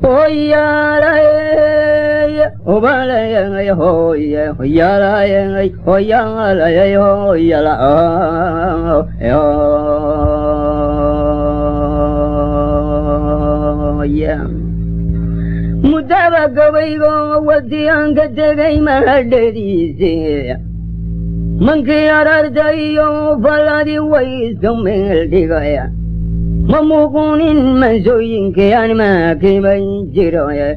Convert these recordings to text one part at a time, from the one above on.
Hoya la obala ya hoya hoya la ya hoya la ya hoya la hoya mudaba gabaygo wadiyan gadagay mahaddiise manki arardayo faladi waysumel digaya mamuqunin mansooyinka aan maakiban jiroye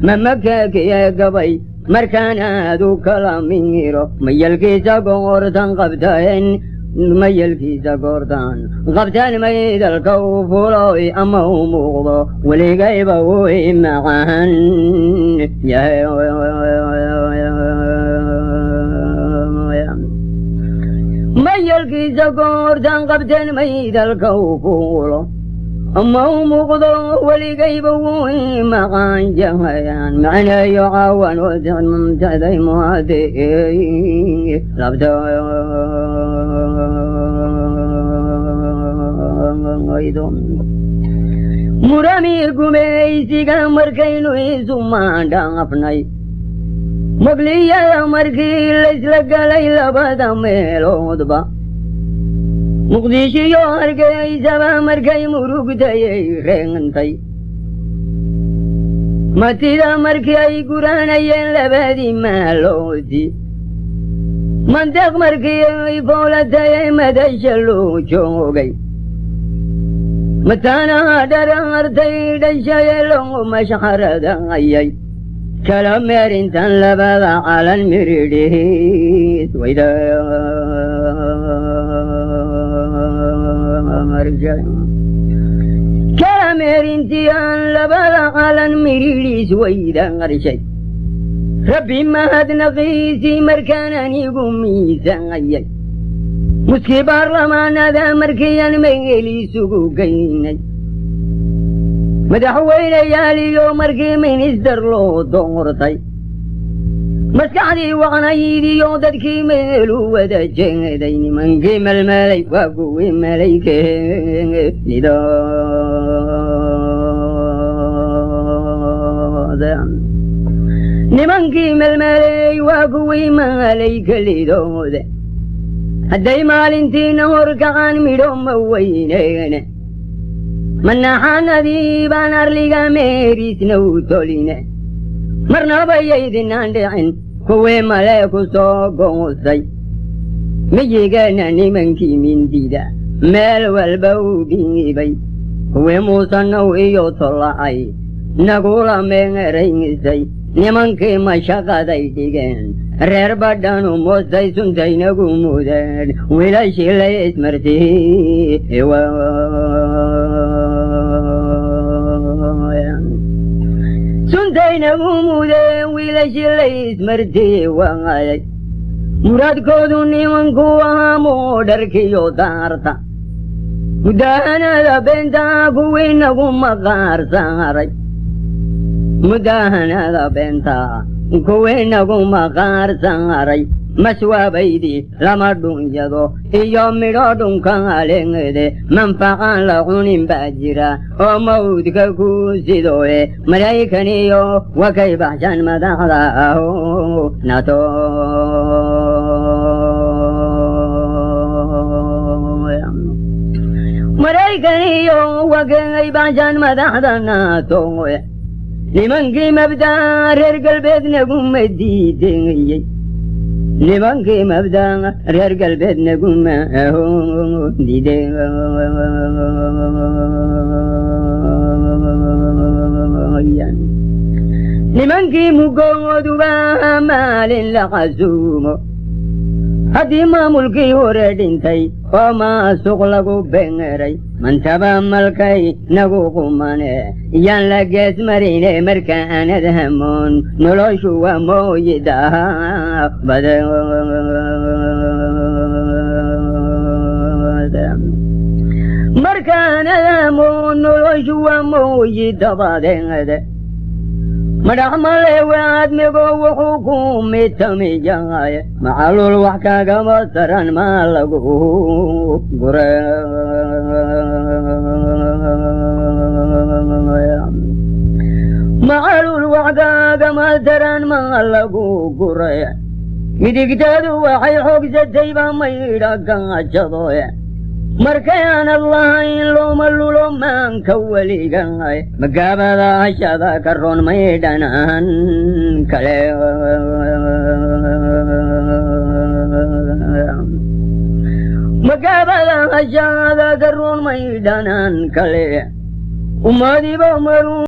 mamakaakaya gabay markaanaadu kala miro mayalkiisa goortan qabtaen mayalkiisa goortan qabtaan maydalka u fuloy ama u muuqdo weligayba way macaan mayalkiisa goortan qabteen maydalka u fuulo ama u muuqdo weligayba way maqaan jahayaan macnayo caawan wadamtaday muhaadee labta murami gumaysiga markaynu isu maandhaafnay magliyada markii laysla galay labada meeloodba muqdishiyo hargeysaba markay murugtayay reegantay matida markii ay guranayeen labadii maaloodii mandeeq markii ay foolatayay madasha loo joogay mataanaha dharaartay dhashaye loo mashxaradayay kala meerintan labada calan miridhiis wayda kala meerintiyan labada calan miridhiis wayda qarshay rabbi mahadnaqiisii markaan anigu miisaayay muskii baarlamaanada markiiyan meeliisugu geynay madaxweynayaaliyo markii minister loo doortay maskaxdii waqnaydiyo dadkii meelu wada jeeday nimankii melmelay waa kuwii malaykelidoode nimankii melmelay waa kuwii malaykelidoode hadday maalintiina horkacaan midho ma weyneene manaxanadii baan arliga meeriisna u toline marnaba yaydinaan dhicin kuwii male ku soo goosay miyigana nimankii mindida meel walba u dhiibay kuwii muusanow iyo tola'ay nagula meeraysay nimankii mashaqaday dhigeen reer badhanu moostay suntaynagu mudeen wiilashii la ismartii suntaynagu mudeen wiilashii la ismartii waayay muraadkoodu nimanku ahaa moodharkiyo daarta mudahanada beenta kuwii nagu maqaar saaray mudahanada beenta kuwii nagu maqaar saaray maswaabaydii lama dhunyado iyo midho dhunka alengede manfacaan la cunin baa jira oo mawdka ku sidoe malaykaniyo wakay baxshan madaxda aho nato malaykaniyo wakay baxshan madaxda natoe nimankii mabdaa reer galbeednaguma diideyey nimankii mabdaa reer galbeednaguma diidey nimankii mugooduba maalin la casuumo haddii maamulkii hore dhintay oo maasuq lagu bengeray mantaba malkay nagu qumane yaan la gees marine markaanad hamoon noloshu waa mooyidaha bade markaanad hamoon noloshu waa mooyidabadeede madhaxmale waadmigo wuxuu ku mitamiyahay macalul wax kagama taran maa lagu gure معلو الوعداق ما تران ما لقو قرية مدقتادو وحي حق زتيبا ميراقا جضوية مركيان الله إلو ملولو من كولي قاي مقابلا شذا كرون ميدانان كلي مقابلا شذا كرون ميدانان كلي وما دي بمرو